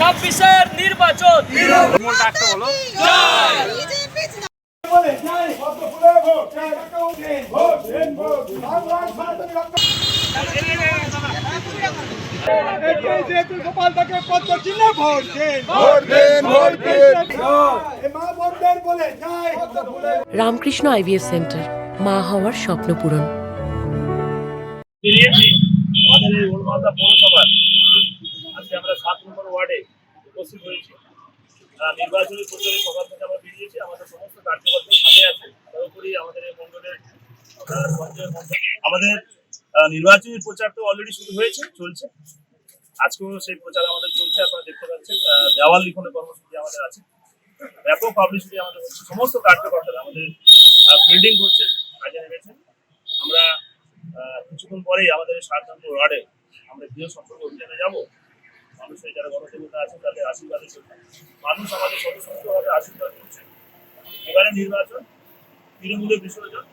26-এর নির্বাচন Ramakrishna IVF centre, মা হওয়ার স্বপ্ন পূরণ। আমাদের এই ওলমালদা পৌরসভার আজকে আমরা 7 নম্বর ওয়ার্ডে উপস্থিত হয়েছি। নির্বাচনী প্রচারে সকাল থেকে আমরা বেরিয়েছি, আমাদের সমস্ত কার্যকর্তার সাথে আছে। তারপরেই আমাদের এই মন্ডলের আমাদের নির্বাচনী প্রচার তো অলরেডি শুরু হয়েছে, চলছে। আজকেও সেই প্রচার আমাদের চলছে, আপনারা দেখতে পাচ্ছেন। দেওয়াল লিখনের কর্মসূচি আমাদের আছে, ব্যাপক পাবলিসিটি আমাদের হচ্ছে। সমস্ত কার্যকর্তারা আমাদের ফিল্ডিং করছে, কাজে নেমেছেন। আমরা কিছুক্ষণ পরেই আমাদের 7 নম্বর ওয়ার্ডে আমরা গৃহ সম্পর্ক অভিযানে যাবো। মানুষের যারা গণদেবতা আছে তাদের আশীর্বাদের জন্য মানুষ আমাদের স্বতঃস্ফূর্তভাবে আশীর্বাদ করছে। এবারে নির্বাচন তৃণমূলের বিসর্জন।